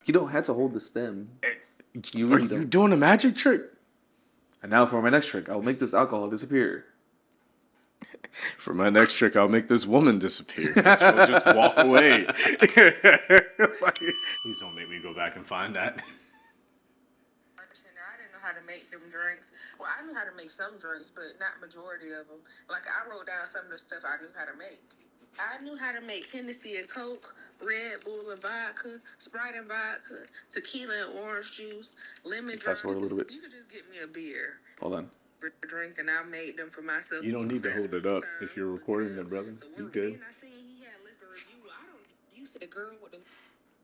You don't have to hold the stem. You Are really you don't. doing a magic trick? And now for my next trick, I'll make this alcohol disappear. For my next trick, I'll make this woman disappear. She'll just walk away. Please don't make me go back and find that. Bartender, I didn't know how to make them drinks. Well, I knew how to make some drinks, but not majority of them. Like, I wrote down some of the stuff I knew how to make. I knew how to make Hennessy and Coke, Red Bull and vodka, Sprite and vodka, tequila and orange juice, lemon drops. Fast forward a little bit. You could just get me a beer. Hold on. Drink, and I made them for myself. You don't need to hold it up if you're recording it, brother. You good. Then I seen he had liquor review. I don't use the girl with the.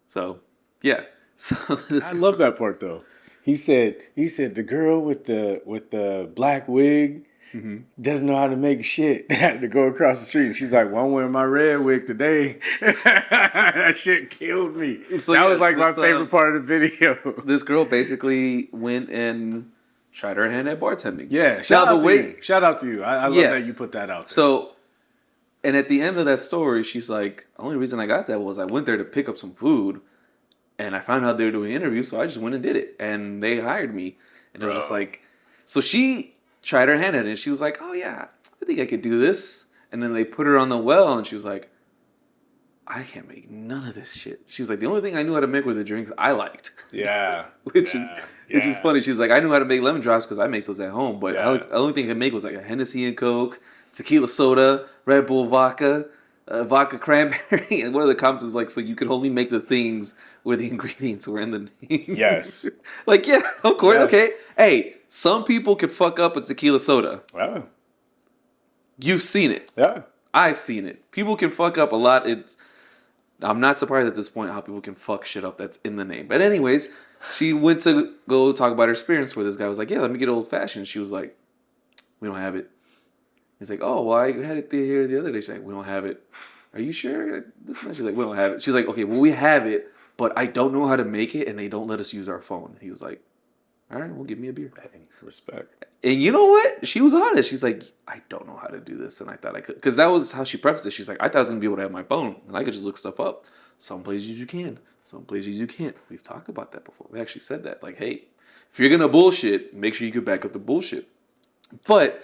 So, yeah. So this I love that part though. He said the girl with the black wig doesn't know how to make shit. Had to go across the street. And she's like, well, I'm wearing my red wig today. That shit killed me. So, that yeah, was like my this, favorite part of the video. this girl basically went and tried her hand at bartending. Yeah, shout out to you. I love that you put that out there. So, and at the end of that story, she's like, the only reason I got that was I went there to pick up some food, and I found out they were doing interviews, so I just went and did it, and they hired me. And it was just like, so she tried her hand at it, and she was like, oh yeah, I think I could do this. And then they put her on the well, and she was like, I can't make none of this shit. She was like, the only thing I knew how to make were the drinks I liked. Yeah. which is funny. She's like, I knew how to make lemon drops because I make those at home, but the only thing I could make was like a Hennessy and Coke, tequila soda, Red Bull vodka, vodka cranberry, and one of the comments was like, so you could only make the things where the ingredients were in the name. Yes. Like, yeah, of course. Yes. Okay. Hey, some people could fuck up a tequila soda. Wow. You've seen it. Yeah. I've seen it. People can fuck up a lot. I'm not surprised at this point how people can fuck shit up that's in the name. But anyways, she went to go talk about her experience where this guy was like, yeah, let me get old fashioned. She was like, we don't have it. He's like, oh, well, I had it here the other day. She's like, we don't have it. Are you sure? This one? She's like, we don't have it. She's like, okay, well, we have it, but I don't know how to make it, and they don't let us use our phone. He was like, all right, well, give me a beer. Respect. And you know what? She was honest. She's like, I don't know how to do this, and I thought I could. Because that was how she prefaced it. She's like, I thought I was going to be able to have my phone, and I could just look stuff up. Some places you can. Some places you can't. We've talked about that before. We actually said that. Like, hey, if you're going to bullshit, make sure you can back up the bullshit. But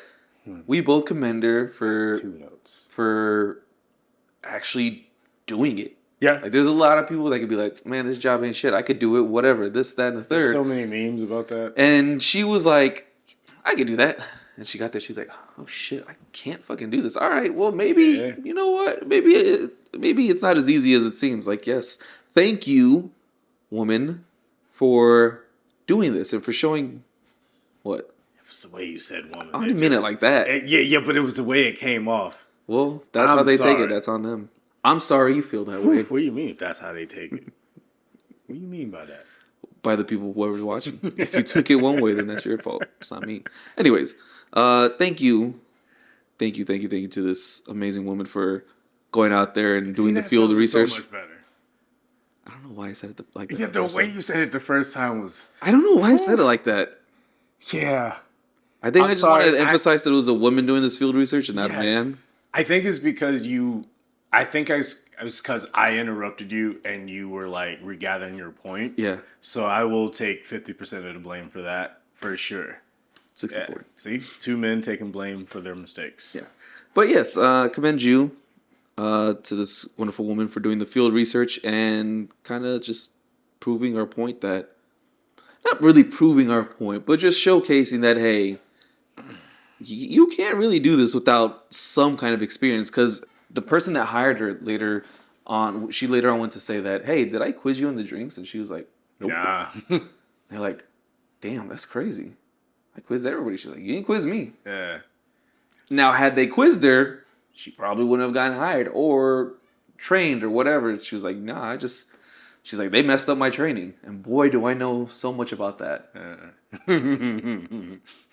we both commend her for actually doing it. Yeah. Like, there's a lot of people that could be like, man, this job ain't shit. I could do it, whatever, this, that, and the third. There's so many memes about that. And she was like, I could do that. And she got there. She's like, oh, shit, I can't fucking do this. All right, well, maybe, you know what? Maybe it's not as easy as it seems. Like, yes, thank you, woman, for doing this and for showing what? It was the way you said woman. I didn't mean it like that. Yeah, but it was the way it came off. Well, that's how they take it. That's on them. I'm sorry you feel that way. What do you mean if that's how they take it? What do you mean by that? By the people, whoever's watching. If you took it one way, then that's your fault. It's not me. Anyways, thank you to this amazing woman for going out there and doing the field research. So much better. I don't know why I said it like that. Yeah, the way you said it the first time was. I don't know why I said it like that. Yeah. I think I just wanted to emphasize that it was a woman doing this field research and not a man. I think it's because it was because I interrupted you and you were like regathering your point. Yeah. So I will take 50% of the blame for that for sure. 64. Yeah. See, 2 men taking blame for their mistakes. Yeah. But yes, commend you to this wonderful woman for doing the field research and kind of just proving our point that, not really proving our point, but just showcasing that, hey, you can't really do this without some kind of experience. Because the person that hired her later on went to say that, hey, did I quiz you on the drinks? And she was like, nope. Nah. They're like, damn, that's crazy. I quizzed everybody. She's like, you didn't quiz me. Yeah. Now, had they quizzed her, she probably wouldn't have gotten hired or trained or whatever. She was like, nah, she's like, they messed up my training. And boy, do I know so much about that.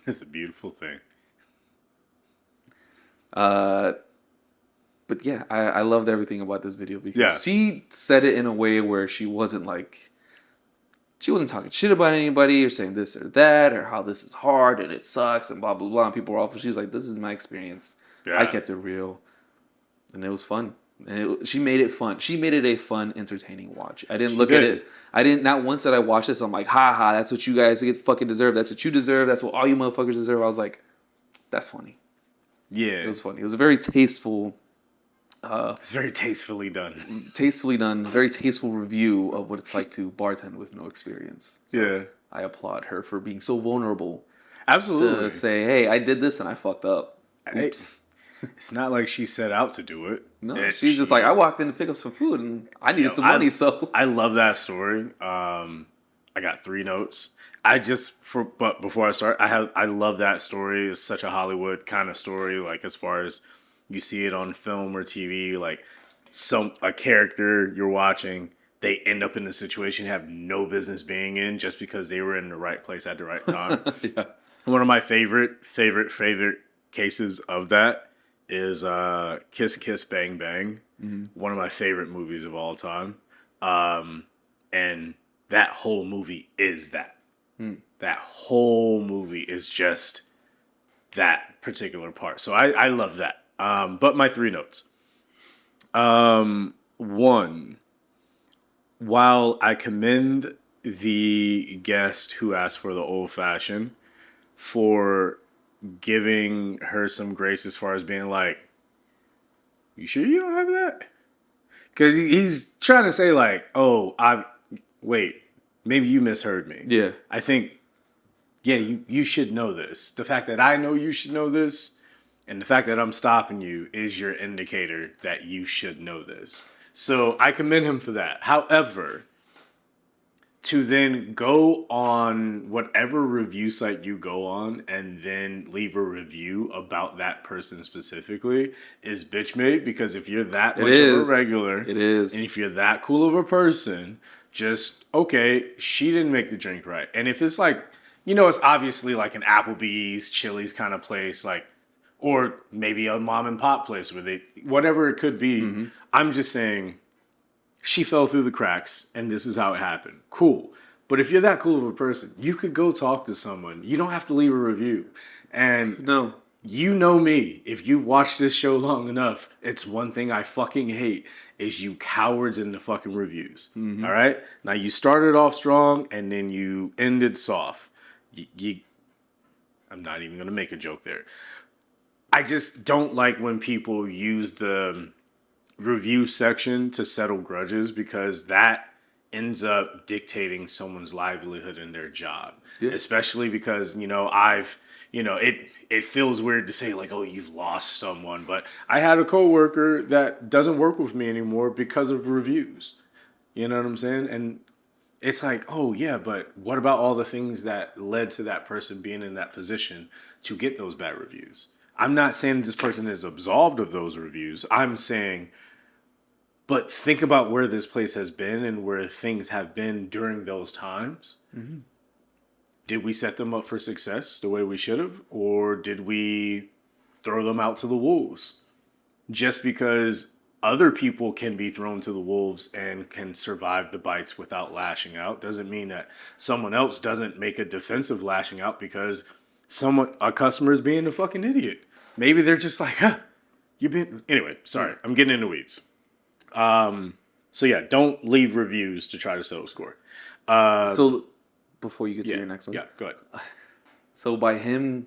It's a beautiful thing. But yeah, I loved everything about this video because she said it in a way where she wasn't talking shit about anybody or saying this or that or how this is hard and it sucks and blah, blah, blah. And people were awful. She was like, this is my experience. Yeah. I kept it real. And it was fun. And she made it fun. She made it a fun, entertaining watch. I didn't She look at did. it. I didn't. Not once did I watch this. I'm like, ha ha. That's what you guys fucking deserve. That's what you deserve. That's what all you motherfuckers deserve. I was like, that's funny. Yeah, It was funny. It was a very tasteful, it's very tastefully done. very tasteful review of what it's like to bartend with no experience. So Yeah, I applaud her for being so vulnerable absolutely. to say, hey, I did this and I fucked up. Hey, Oops. It's not like she set out to do it. No, she's just like, I walked in to pick up some food and I needed some money, so. I love that story. I got 3 notes. But before I start, I love that story. It's such a Hollywood kind of story. Like as far as you see it on film or TV, like a character you're watching, they end up in the situation they have no business being in just because they were in the right place at the right time. Yeah. One of my favorite cases of that is Kiss Kiss Bang Bang. Mm-hmm. One of my favorite movies of all time. And that whole movie is that. That whole movie is just that particular part. So I love that. But my 3 notes. 1, while I commend the guest who asked for the old fashioned for giving her some grace as far as being like, you sure you don't have that? Because he's trying to say like, oh, wait, maybe you misheard me. Yeah. I think, yeah, you should know this. The fact that I know you should know this, and the fact that I'm stopping you is your indicator that you should know this. So I commend him for that. However, to then go on whatever review site you go on and then leave a review about that person specifically is bitch made, because if you're that much of a regular, It is. and if you're that cool of a person, just, okay, she didn't make the drink right. And if it's like, it's obviously like an Applebee's, Chili's kind of place, like, or maybe a mom and pop place where whatever it could be, I'm just saying, she fell through the cracks, and this is how it happened. Cool. But if you're that cool of a person, you could go talk to someone. You don't have to leave a review. And No. you know me. If you've watched this show long enough, it's one thing I fucking hate is you cowards in the fucking reviews. All right? Now, you started off strong, and then you ended soft. I'm not even going to make a joke there. I just don't like when people use the review section to settle grudges, because that ends up dictating someone's livelihood and their job. Yeah. Especially because, it feels weird to say like, oh, you've lost someone. But I had a coworker that doesn't work with me anymore because of reviews. You know what I'm saying? And it's like, oh yeah, but what about all the things that led to that person being in that position to get those bad reviews? I'm not saying this person is absolved of those reviews. I'm saying, but think about where this place has been and where things have been during those times. Mm-hmm. Did we set them up for success the way we should have? Or did we throw them out to the wolves? Just because other people can be thrown to the wolves and can survive the bites without lashing out doesn't mean that someone else doesn't make a defensive lashing out because a customer is being a fucking idiot. Maybe they're just like, anyway, sorry, I'm getting into weeds. So yeah, don't leave reviews to try to settle score. So before you get to your next one. Yeah, go ahead. So by him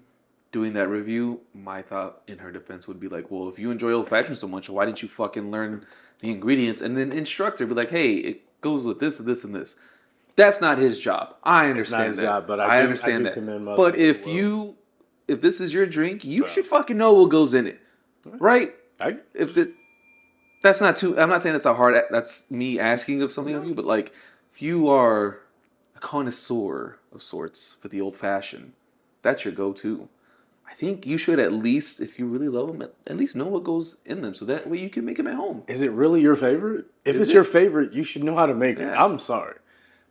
doing that review, my thought in her defense would be like, well, if you enjoy old fashioned so much, why didn't you fucking learn the ingredients and then instruct her? Be like, hey, it goes with this and this and this. That's not his job. I understand his that. job, but I do understand that. commend Mother But as well. if this is your drink, you should fucking know what goes in it, right? That's not too. I'm not saying that's me asking of something of you, but like if you are a connoisseur of sorts for the old fashioned, that's your go-to. I think you should at least, if you really love them, at least know what goes in them, so that way you can make them at home. Is it really your favorite? If Is it's it? your favorite, you should know how to make it. Yeah. I'm sorry.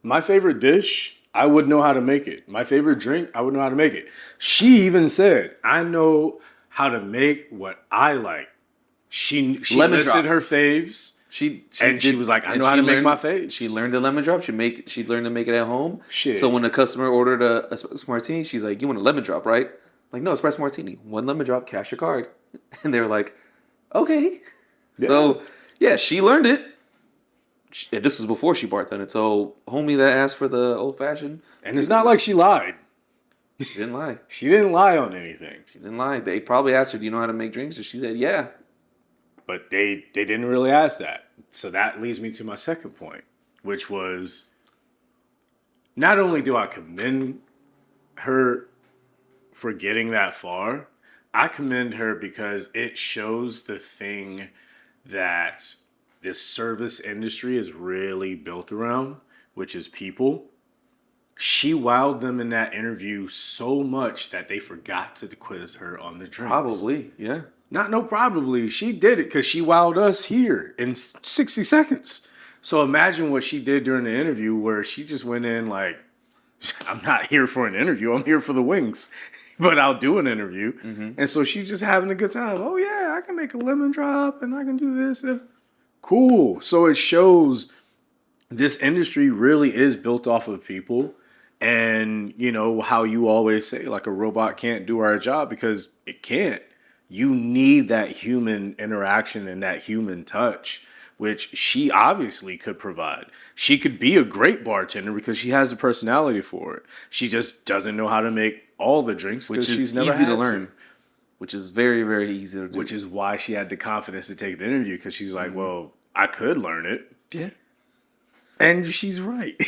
My favorite dish, I would know how to make it. My favorite drink, I would know how to make it. She even said, I know how to make what I like. She Lemon listed drop. her faves. She was like, I know how to make my faves. She learned the lemon drop. She learned to make it at home. Shit. So when a customer ordered a espresso martini, she's like, "You want a lemon drop, right?" Like, no, espresso martini, 1 lemon drop, cash your card. And they're like, "Okay." Yeah. So Yeah, she learned it. This was before she bartended. So, homie that asked for the old fashioned, And it's not like she lied. she didn't lie. She didn't lie on anything. She didn't lie. They probably asked her, "Do you know how to make drinks?" And she said, "Yeah." But they didn't really ask that. So that leads me to my second point, which was not only do I commend her for getting that far, I commend her because it shows the thing that this service industry is really built around, which is people. She wowed them in that interview so much that they forgot to quiz her on the drinks. Probably, yeah. Probably. She did it because she wowed us here in 60 seconds. So imagine what she did during the interview where she just went in like, I'm not here for an interview. I'm here for the wings. But I'll do an interview. Mm-hmm. And so she's just having a good time. Oh, yeah, I can make a lemon drop and I can do this. Cool. So it shows this industry really is built off of people. And, you know, how you always say, like, a robot can't do our job because it can't. You need that human interaction and that human touch, which she obviously could provide. She could be a great bartender because she has the personality for it. She just doesn't know how to make all the drinks, which is never easy to learn. Which is very, very easy to do. Which is why she had the confidence to take the interview because she's like, well, I could learn it. Yeah. And she's right.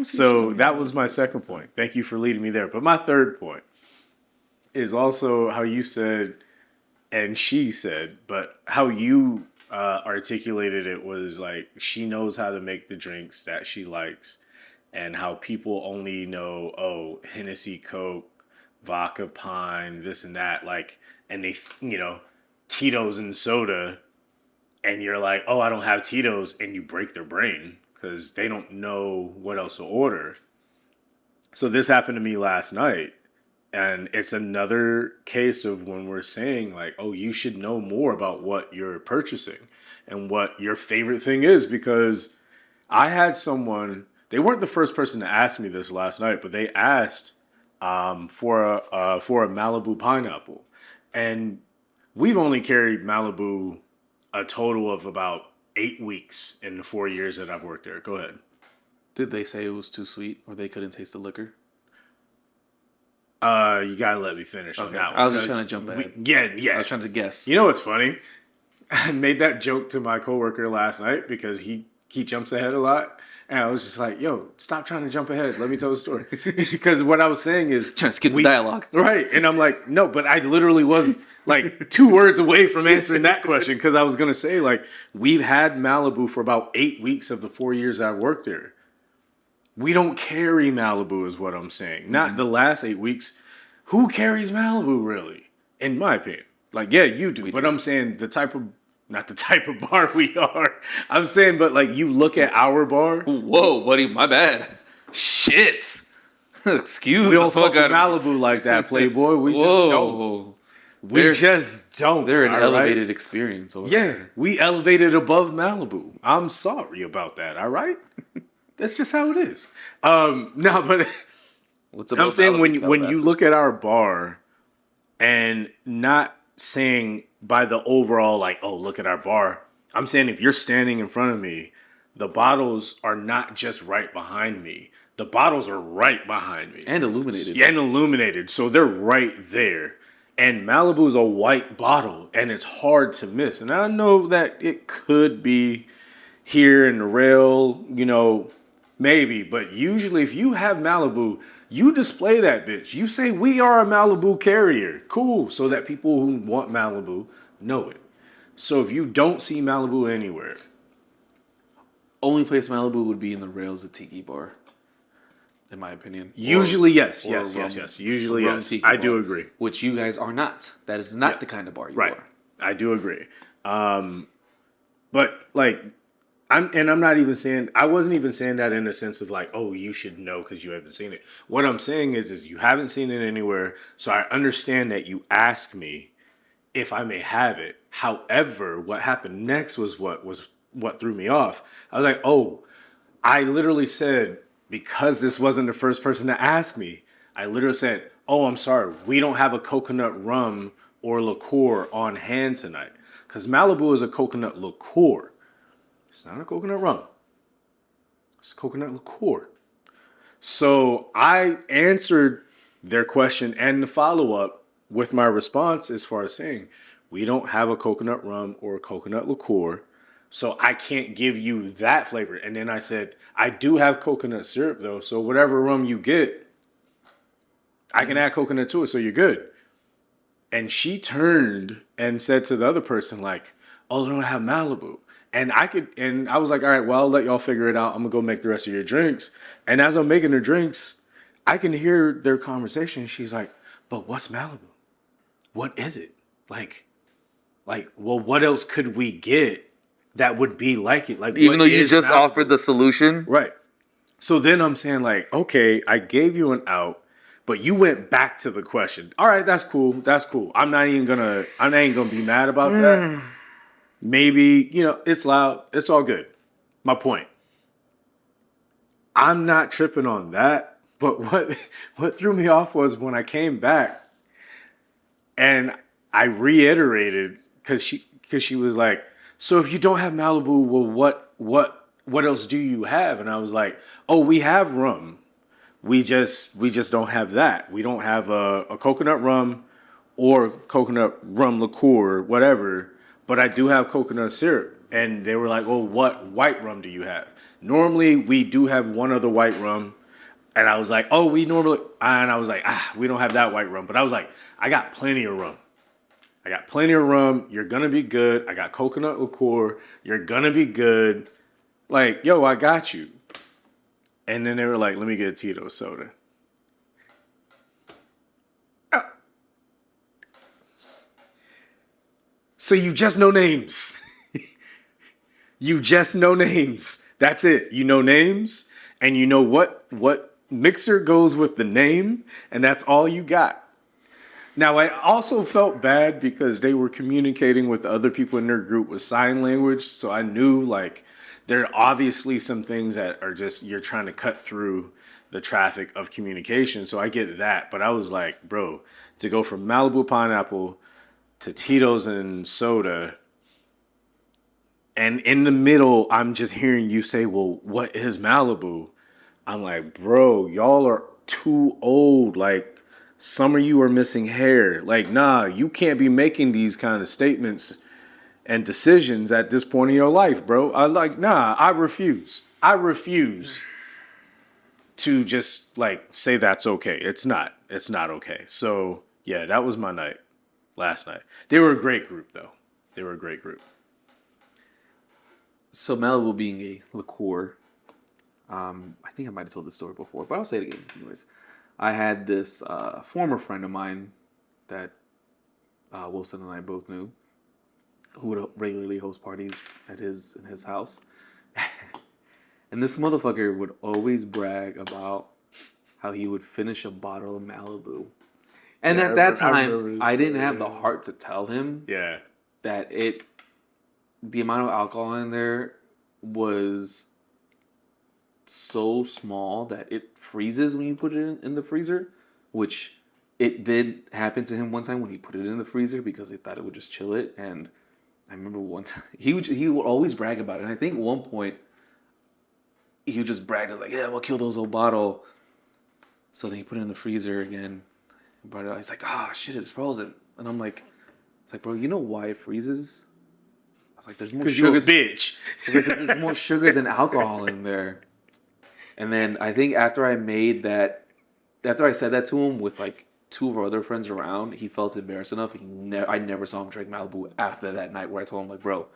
So that was my second point. Thank you for leading me there. But my third point is also how you said, and she said, but how you articulated it was like she knows how to make the drinks that she likes, and how people only know, oh, Hennessy, Coke, vodka, pine, this and that, like, and they, you know, Tito's and soda, and you're like, oh, I don't have Tito's, and you break their brain because they don't know what else to order. So this happened to me last night. And it's another case of when we're saying like, oh, you should know more about what you're purchasing and what your favorite thing is. Because I had someone, they weren't the first person to ask me this last night, but they asked for a Malibu pineapple. And we've only carried Malibu a total of about 8 weeks in the 4 years that I've worked there. Go ahead. Did they say it was too sweet or they couldn't taste the liquor? You gotta let me finish on that one. I was just trying to jump ahead. Yeah. I was trying to guess. You know what's funny? I made that joke to my coworker last night because he jumps ahead a lot. And I was just like, yo, stop trying to jump ahead. Let me tell the story. Because what I was saying is... trying to skip the dialogue. Right. And I'm like, no, but I literally was like 2 words away from answering that question because I was going to say, like, we've had Malibu for about 8 weeks of the 4 years I've worked there. We don't carry Malibu is what I'm saying. Not the last 8 weeks. Who carries Malibu really? In my opinion. Like, yeah, you do. But I'm saying not the type of bar we are. I'm saying, but like you look at our bar. Whoa, buddy, my bad. Shit. Excuse we don't the fuck fuck out with Malibu like that, Playboy. We just don't. We just don't. They're an elevated experience. We elevated above Malibu. I'm sorry about that, all right? That's just how it is. No, but I'm saying when you look at our bar and not saying by the overall like, oh, look at our bar. I'm saying if you're standing in front of me, the bottles are not just right behind me. The bottles are right behind me. And illuminated. Yeah, and illuminated. So they're right there. And Malibu is a white bottle, and it's hard to miss. And I know that it could be here in the rail, you know, maybe. But usually if you have Malibu, you display that bitch. You say, we are a Malibu carrier. Cool. So that people who want Malibu know it. So if you don't see Malibu anywhere. Only place Malibu would be in the rails of Tiki Bar. In my opinion. Usually, yes. Usually, yes. I do agree. Which you guys are not. That is not the kind of bar you are. I do agree. But like, I'm not even saying, I wasn't even saying that in the sense of like, oh, you should know because you haven't seen it. What I'm saying is you haven't seen it anywhere. So I understand that you ask me if I may have it. However, what happened next was what threw me off. I was like, oh, I literally said, because this wasn't the first person to ask me, I literally said, oh, I'm sorry, we don't have a coconut rum or liqueur on hand tonight. Because Malibu is a coconut liqueur. It's not a coconut rum. It's coconut liqueur. So I answered their question and the follow-up with my response as far as saying, we don't have a coconut rum or a coconut liqueur, so I can't give you that flavor. And then I said, I do have coconut syrup though, so whatever rum you get, I can add coconut to it, so you're good. And she turned and said to the other person, like, oh, they don't have Malibu. And I was like, all right, well, I'll let y'all figure it out. I'm gonna go make the rest of your drinks. And as I'm making their drinks, I can hear their conversation. She's like, but what's Malibu? What is it? Like, well, what else could we get that would be like it? Like, Even though you just Malibu? offered the solution. Right. So then I'm saying like, okay, I gave you an out, but you went back to the question. All right, that's cool. That's cool. I ain't gonna be mad about that. Maybe, it's loud. It's all good. My point. I'm not tripping on that. But what threw me off was when I came back and I reiterated because she was like, so if you don't have Malibu, well, what else do you have? And I was like, oh, we have rum. We just don't have that. We don't have a coconut rum or coconut rum liqueur, whatever. But I do have coconut syrup. And they were like, well, what white rum do you have? Normally, we do have one other white rum. And I was like, oh, we don't have that white rum. But I was like, I got plenty of rum. You're going to be good. I got coconut liqueur. You're going to be good. Like, yo, I got you. And then they were like, let me get a Tito soda. So you just know names. You just know names. That's it. You know names, and you know what mixer goes with the name, and that's all you got. Now, I also felt bad because they were communicating with other people in their group with sign language, so I knew, like, there are obviously some things that are just, you're trying to cut through the traffic of communication, so I get that. But I was like, bro, to go from Malibu pineapple to Tito's and soda, and in the middle, I'm just hearing you say, well, what is Malibu? I'm like, bro, y'all are too old. Like, some of you are missing hair. Like, nah, you can't be making these kind of statements and decisions at this point in your life, bro. I refuse. I refuse to just, like, say that's okay. It's not okay. So, yeah, that was my night. Last night. They were a great group, though. So Malibu being a liqueur, I think I might have told this story before, but I'll say it again. Anyways, I had this former friend of mine that Wilson and I both knew, who would regularly host parties in his house. And this motherfucker would always brag about how he would finish a bottle of Malibu. And at that time, I didn't have the heart to tell him that the amount of alcohol in there was so small that it freezes when you put it in the freezer, which it did happen to him one time when he put it in the freezer because he thought it would just chill it. And I remember one time, he would always brag about it. And I think at one point, he would just brag, like, yeah, we'll kill those old bottle. So then he put it in the freezer again. Brought it out. He's like, shit, it's frozen. And I'm like, it's like, bro, you know why it freezes? I was like, there's more sugar. You're a bitch. There's more sugar than alcohol in there. And then I think after I said that to him with like two of our other friends around, he felt embarrassed enough. I never saw him drink Malibu after that night where I told him, like, bro,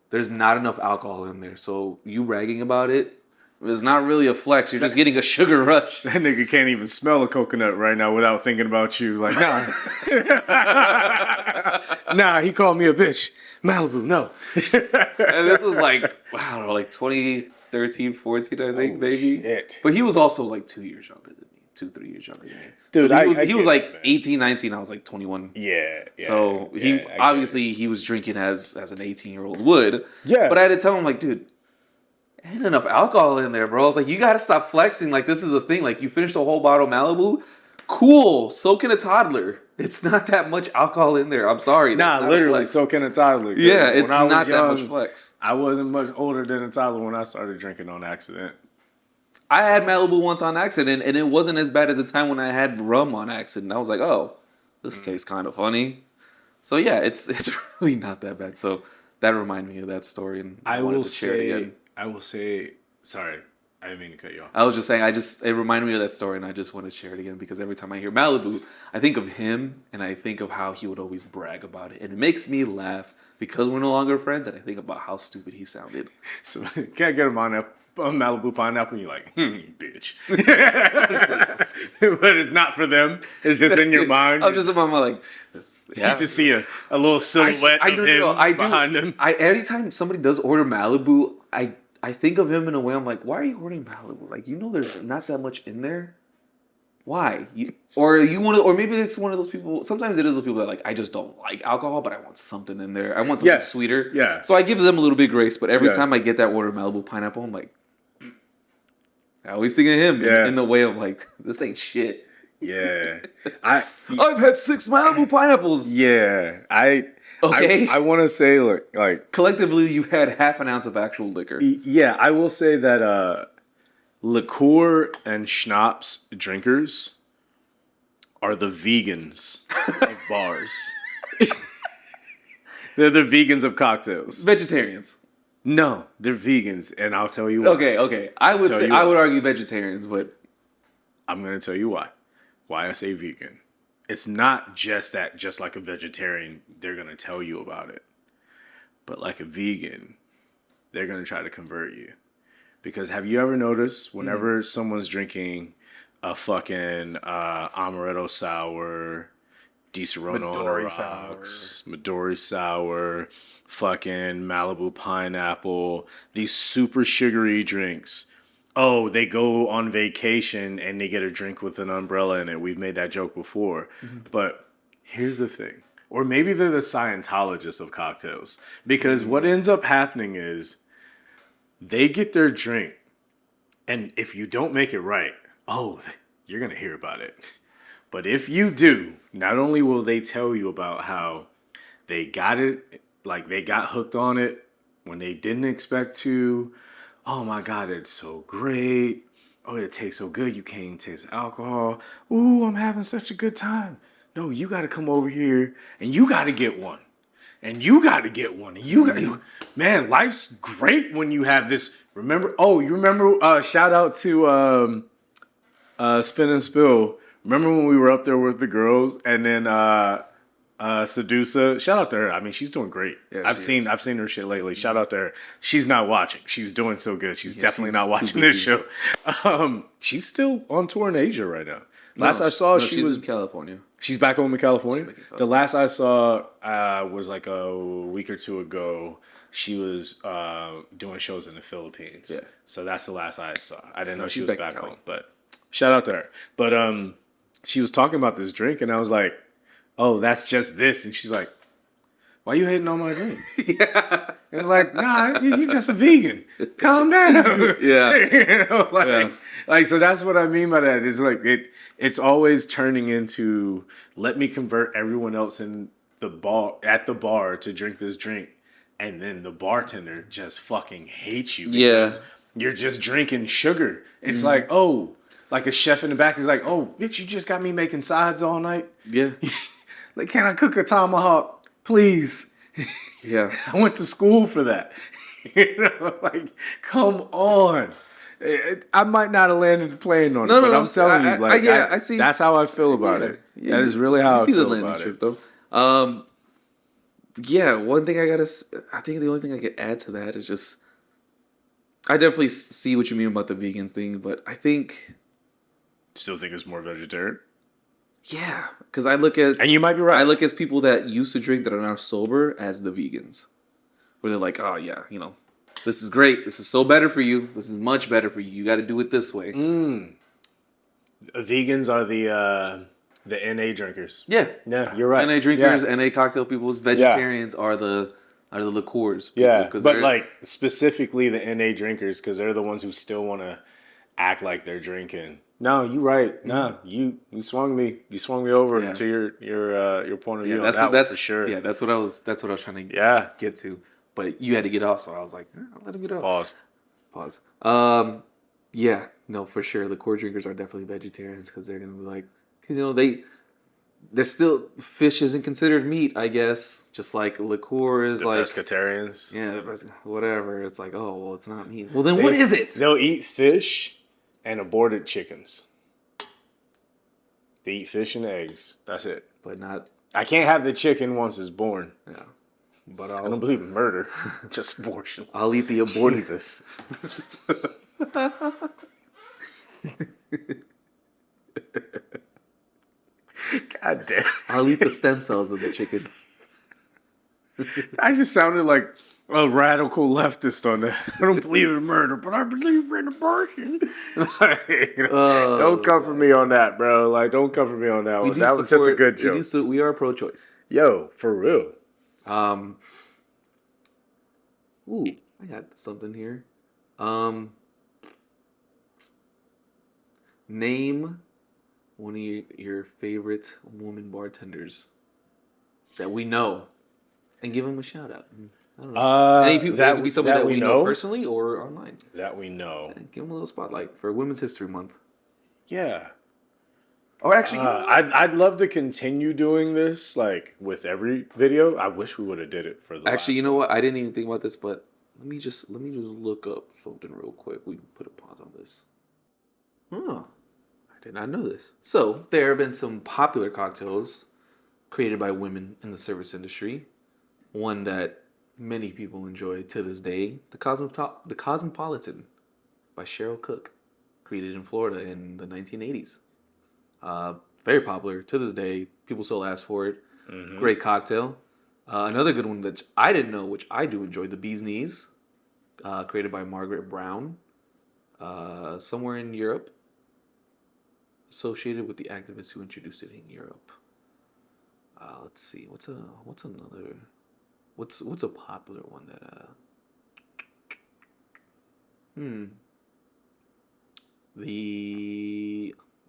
there's not enough alcohol in there. So you bragging about it, it's not really a flex. You're just getting a sugar rush. That nigga can't even smell a coconut right now without thinking about you. Like, nah. Nah, he called me a bitch. Malibu, no. And this was like, I don't know, like 2013, 14, I think, maybe. Shit. But he was also like 2 years younger than me. 2-3 years younger than me. Dude, so he was like 18, 19. I was like 21. Yeah. So he was drinking as an 18-year-old would. Yeah. But I had to tell him, like, dude, ain't enough alcohol in there, bro. I was like, you gotta stop flexing. Like, this is a thing. Like, you finished a whole bottle of Malibu, cool. So can a toddler. It's not that much alcohol in there. I'm sorry. That's Nah, not a literally, flex. so can a toddler. 'Cause Yeah, when it's I was not that much young, flex. I wasn't much older than a toddler when I started drinking on accident. I had Malibu once on accident, and it wasn't as bad as the time when I had rum on accident. I was like, oh, this tastes kind of funny. So yeah, it's really not that bad. So that reminded me of that story, and I wanted to share it again. I will say, sorry, I didn't mean to cut you off. I was just saying, it reminded me of that story, and I just want to share it again because every time I hear Malibu, I think of him, and I think of how he would always brag about it, and it makes me laugh because we're no longer friends, and I think about how stupid he sounded. So can't get him on a Malibu pineapple, and you're like, bitch. But it's not for them. It's just in your mind. I'm just in my mind like, this. Yeah. You just see a little silhouette of him behind him. Anytime somebody does order Malibu, I think of him in a way. I'm like, why are you ordering Malibu? Like, there's not that much in there. Why? Or maybe it's one of those people. Sometimes it is those people that like, I just don't like alcohol, but I want something in there. I want something sweeter. Yeah. So I give them a little bit of grace. But every time I get that order Malibu pineapple, I'm like, I always think of him in the way of like, this ain't shit. Yeah. I've had 6 Malibu pineapples. Yeah. Okay. I want to say like collectively, you had half an ounce of actual liquor. Yeah, I will say that liqueur and schnapps drinkers are the vegans of bars. They're the vegans of cocktails. Vegetarians. No, they're vegans, and I'll tell you why. Okay. I would argue vegetarians, but I'm gonna tell you why. Why I say vegan. It's not just that, just like a vegetarian, they're going to tell you about it. But like a vegan, they're going to try to convert you. Because have you ever noticed whenever someone's drinking a fucking amaretto sour, Di Serono on the rocks, Midori sour, fucking Malibu pineapple, these super sugary drinks. Oh, they go on vacation and they get a drink with an umbrella in it. We've made that joke before. Mm-hmm. But here's the thing. Or maybe they're the Scientologists of cocktails. Because what ends up happening is they get their drink. And if you don't make it right, you're going to hear about it. But if you do, not only will they tell you about how they got it, like they got hooked on it when they didn't expect to. Oh my God, it's so great. Oh, it tastes so good. You can't even taste alcohol. Ooh, I'm having such a good time. No, you got to come over here and you got to get one. And you got to get one. And you got to, man, life's great when you have this. You remember, shout out to Spin and Spill. Remember when we were up there with the girls and then Sedusa, shout out to her. I mean, she's doing great. Yeah, I've seen her shit lately. Shout out to her. She's not watching. She's doing so good. She's definitely not watching this show. She's still on tour in Asia right now. Last I saw, she was in California. She's back home in California. The last I saw was like a week or two ago. She was doing shows in the Philippines. Yeah. So that's the last I saw. I didn't know she was back home. But shout out to her. But she was talking about this drink, and I was like, oh, that's just this. And she's like, why you hating on my drink? Yeah. And I'm like, nah, you're just a vegan. Calm down. Yeah. So that's what I mean by that. It's like, it's always turning into, let me convert everyone else at the bar to drink this drink. And then the bartender just fucking hates you. Because you're just drinking sugar. It's like, oh, like a chef in the back is like, oh, bitch, you just got me making sides all night. Yeah. Like, can I cook a tomahawk, please? Yeah. I went to school for that. Like, come on. I might not have landed the plane on it, but I'm telling you, like, I see. That's how I feel about it. Yeah, that is really how I feel about it. Though. One thing I think the only thing I could add to that is just, I definitely see what you mean about the vegan thing, but I think. Still think it's more vegetarian? Yeah, because I look at, and you might be right. I look at people that used to drink that are now sober as the vegans, where they're like, oh yeah, this is great. This is so better for you. This is much better for you. You got to do it this way. Vegans are the NA drinkers. Yeah, you're right. NA drinkers, NA cocktail people. Vegetarians are the liqueurs. People, but like specifically the NA drinkers, because they're the ones who still want to act like they're drinking. No, you right. No, you swung me. You swung me over Yeah. to your point of view Yeah, on that's that what one that's for sure. yeah, that's what I was trying to Yeah. get to. But you had to get off, so I was like, I'll let him get off. Pause. Pause. Yeah, no, for sure. Liqueur drinkers are definitely vegetarians because they're gonna be like, because they're still fish isn't considered meat, I guess. Just like liqueur is The like, pescatarians. yeah, whatever. It's like, oh well, it's not meat. Well, then what is it? They'll eat fish and aborted chickens. They eat fish and eggs. That's it. But not, I can't have the chicken once it's born. yeah. But I don't believe in murder. Just abortion. I'll eat the aborted. Jesus. God damn. I'll eat the stem cells of the chicken. I just sounded like a radical leftist on that. I don't believe in murder, but I believe in abortion. Don't come for me on that, bro. Like, don't come for me on that one. That was just a good joke. We are pro-choice. Yo, for real. Ooh, I got something here. Name one of your favorite woman bartenders that we know, and give them a shout out. I don't know. Any people that could be somebody that we know personally or online. That we know. And give them a little spotlight for Women's History Month. Yeah. Or actually, you know what? I'd love to continue doing this like with every video. I wish we would have did it for the. Actually, you know what? I didn't even think about this, but let me just look up something real quick. We can put a pause on this. Oh, I did not know this. So there have been some popular cocktails created by women in the service industry. One that many people enjoy to this day, the Cosmopolitan by Cheryl Cook, created in Florida in the 1980s. Very popular to this day. People still ask for it. Mm-hmm. Great cocktail. Another good one that I didn't know, which I do enjoy, the Bee's Knees, created by Margaret Brown, somewhere in Europe, associated with the activists who introduced it in Europe. Let's see, what's a popular one that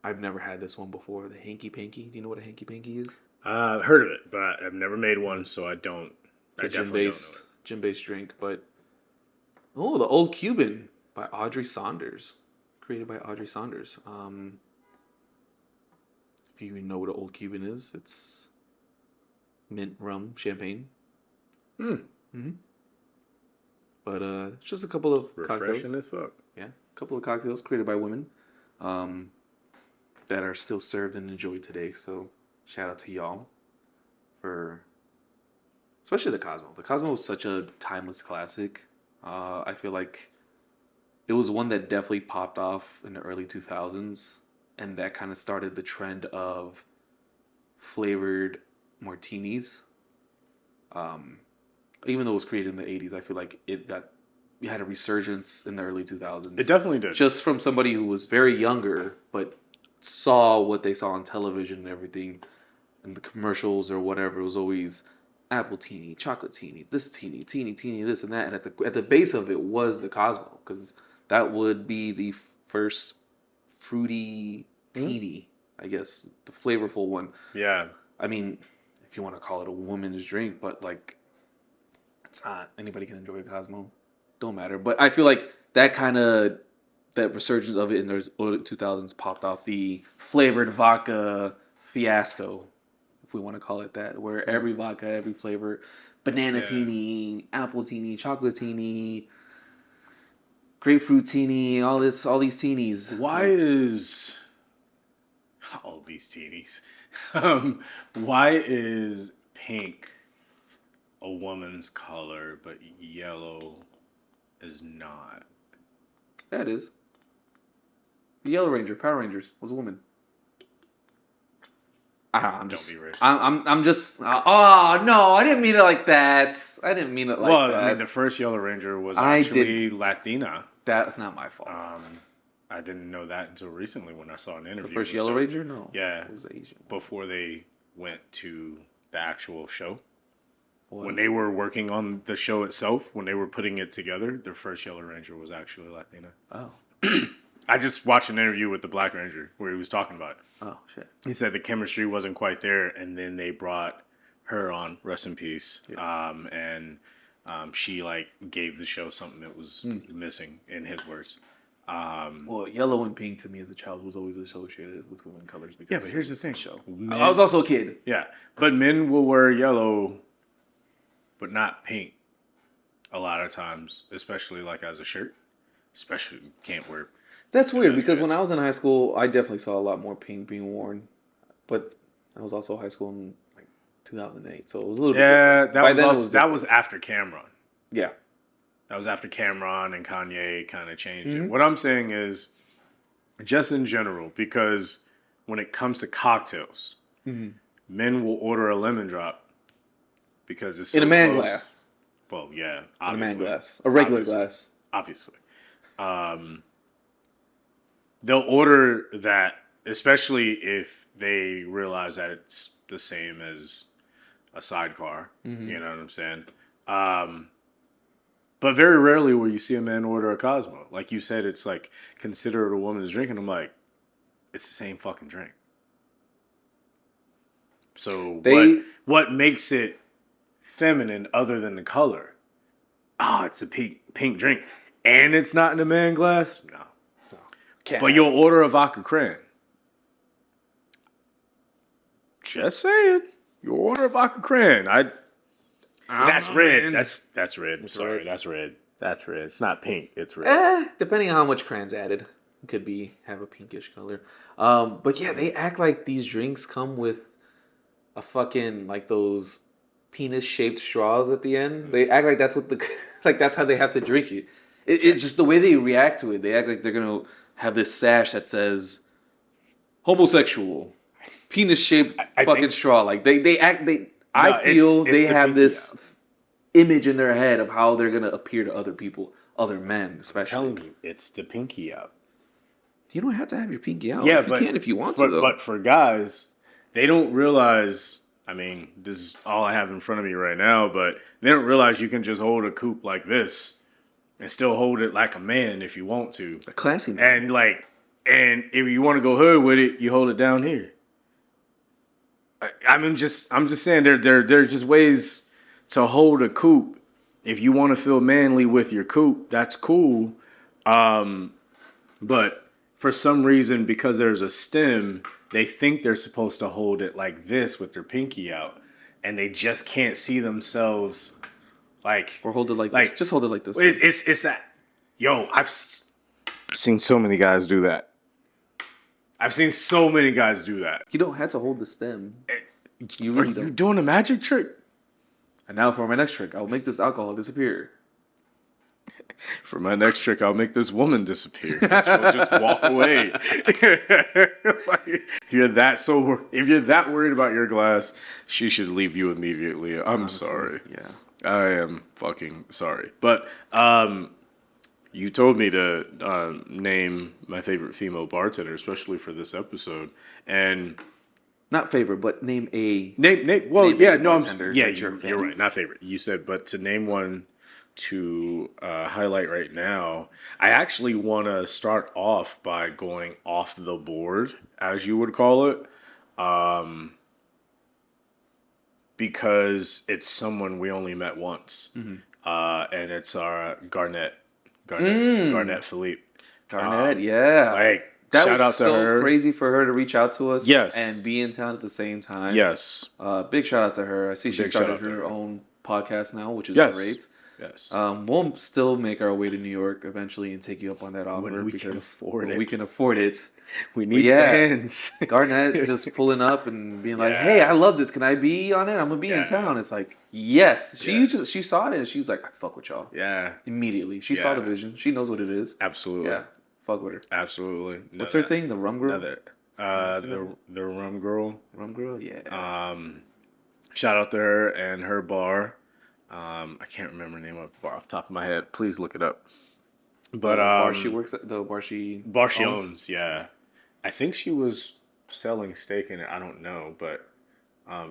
I've never had this one before. The Hanky Panky. Do you know what a Hanky Panky is? I've heard of it, but I've never made one, so I don't. It's a gin-based drink, but the Old Cuban by Audrey Saunders, created by Audrey Saunders. If you know what an Old Cuban is, it's mint, rum, champagne. Mm-hmm. But it's just a couple of refreshing cocktails. As fuck. Yeah, a couple of cocktails created by women, that are still served and enjoyed today. So shout out to y'all for, especially the Cosmo. The Cosmo was such a timeless classic. I feel like it was one that definitely popped off in the early 2000s, and that kind of started the trend of flavored martinis. Even though it was created in the 80s, I feel like it had a resurgence in the early 2000s. It definitely did. Just from somebody who was very younger, but saw what they saw on television and everything, and the commercials or whatever. It was always apple teeny, chocolate teeny, this teeny, this and that. And at the base of it was the Cosmo, because that would be the first fruity teeny, I guess, the flavorful one. Yeah. I mean, if you want to call it a woman's drink, but like, it's not. Anybody can enjoy a Cosmo. Don't matter. But I feel like that resurgence of it in the early 2000s popped off the flavored vodka fiasco, if we want to call it that, where every vodka, every flavor, banana teeny, apple teeny, chocolate teeny, grapefruit teeny, all these teenies. Why is all these teenies? Why is pink a woman's color, but yellow is not? That is. The Yellow Ranger, Power Rangers, was a woman. I'm just. Don't be racist. I'm just. Oh no! I didn't mean it like that. I didn't mean it like that. Well, I mean, the first Yellow Ranger was actually Latina. That's not my fault. I didn't know that until recently when I saw an interview. The first Yellow Ranger, no. Yeah, it was Asian. Before they went to the actual show. When they were working on the show itself, when they were putting it together, their first Yellow Ranger was actually Latina. Oh. I just watched an interview with the Black Ranger where he was talking about it. Oh shit. He said the chemistry wasn't quite there, and then they brought her on, rest in peace. Yes. And she like gave the show something that was missing, in his words. Well, yellow and pink to me as a child was always associated with women colors. Because Yeah, but here's the it's thing. a show. Men- I was also a kid. Yeah, but men will wear yellow, but not pink. A lot of times, especially like as a shirt. Especially can't wear. That's weird Yeah, because when yes. I was in high school, I definitely saw a lot more pink being worn. But I was also high school in like 2008, so it was a little bit Yeah, different. By then it was that was after Cameron. yeah. That was after Cameron and Kanye kind of changed Mhm. it. What I'm saying is, just in general, because when it comes to cocktails, Mhm. men will order a lemon drop because it's In so a man close. glass. Well, yeah, In a obviously. man glass. A regular Obviously. glass. Obviously. They'll order that, especially if they realize that it's the same as a sidecar. Mhm. You know what I'm saying? But very rarely will you see a man order a Cosmo. Like you said, it's like consider it a woman's drink, and I'm like, it's the same fucking drink. So what makes it feminine other than the color? Oh, it's a pink drink, and it's not in a man glass. No, but you'll order a vodka cran. Just saying, you'll order a vodka cran. That's red. That's red. Sorry, red. that's red. That's red. It's not pink. It's red. Depending on how much cran's added, it could have a pinkish color. But yeah, they act like these drinks come with a fucking like those penis shaped straws at the end. They act like that's what like that's how they have to drink it. It's just the way they react to it. They act like they're gonna have this sash that says homosexual, penis shaped I fucking think- straw. Like I No, feel it's they the have pinky this out. image in their head of how they're gonna appear to other people, other men, especially. I'm telling you, it's the pinky out. You don't have to have your pinky out. Yeah, you but can if you want to, though. But for guys, they don't realize. I mean, this is all I have in front of me right now, but they don't realize you can just hold a coupe like this and still hold it like a man if you want to. A classy man. And if you want to go hood with it, you hold it down here. I'm just saying there are just ways to hold a coupe. If you want to feel manly with your coupe, that's cool. But for some reason, because there's a stem, they think they're supposed to hold it like this with their pinky out, and they just can't see themselves like. Or hold it like Like- this. Just hold it like this. It's that. Yo, I've seen so many guys do that. I've seen so many guys do that. You don't have to hold the stem. You Are really you don't. doing a magic trick? And now for my next trick, I'll make this alcohol disappear. For my next trick, I'll make this woman disappear. She'll just walk away. Like, if you're that worried about your glass, she should leave you immediately. I'm Honestly, sorry. Yeah. I am fucking sorry. But you told me to name my favorite female bartender, especially for this episode. And Not favorite, but name a. name. Well, Name yeah, a no, bartender yeah, that you're a fan you're of. right. Not favorite. You said, but to name one to highlight right now, I actually want to start off by going off the board, as you would call it, because it's someone we only met once, and it's our Garnett Philippe. Garnett, yeah. Like, that shout was out to so her. crazy for her to reach out to us. Yes. And be in town at the same time. Yes, Big shout out to her. I see she Big shout started out to her her. own podcast now, which is Yes. great. yes. We'll still make our way to New York eventually and take you up on that offer When we can because afford when it. we can afford it. We need yeah. fans. Garnett just pulling up and being like, Yeah. "Hey, I love this. Can I be on it? I'm gonna be in Yeah. town." It's like, yes. She Yes. she saw it and she was like, "I fuck with y'all." Yeah, Immediately, she saw Yeah. the vision. She knows what it is. absolutely. Yeah, fuck with her. Absolutely. What's her thing? The rum girl. The rum girl. Rum girl. Yeah. Shout out to her and her bar. I can't remember the name of the bar off the top of my head. Please look it up. But the bar she works at. The bar she owns. Yeah. I think she was selling steak in it. I don't know, but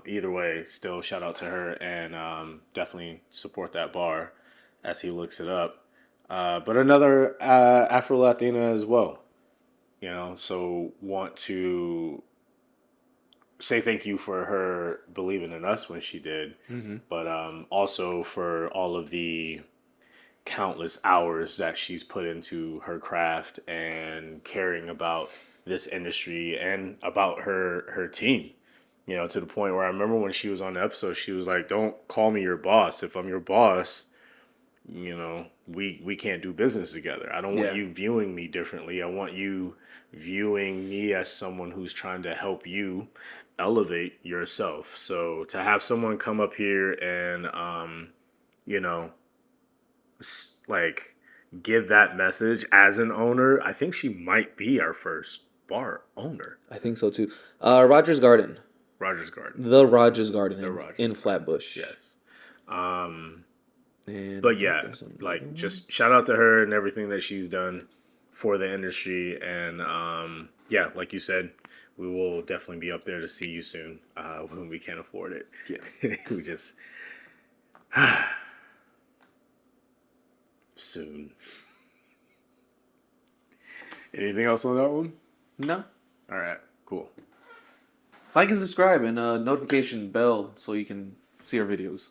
either way, still shout out to her and definitely support that bar as he looks it up. But another Afro Latina as well. You know, so want to say thank you for her believing in us when she did, but also for all of the countless hours that she's put into her craft and caring about this industry and about her team. You know, to the point where I remember when she was on the episode, she was like, "Don't call me your boss. If I'm your boss, you know, we can't do business together. I don't want Yeah. you viewing me differently. I want you viewing me as someone who's trying to help you elevate yourself." So to have someone come up here and you know, like give that message as an owner, I think she might be our first bar owner. I think so too. Rogers Garden. Rogers Garden. The Rogers Garden The in, Rogers in Garden. Flatbush. Yes. And But yeah, like just shout out to her and everything that she's done for the industry. And yeah, like you said, we will definitely be up there to see you soon when we can afford it. Yeah. We just soon. Anything else on that one? No. All right, cool. Like and subscribe and notification bell so you can see our videos.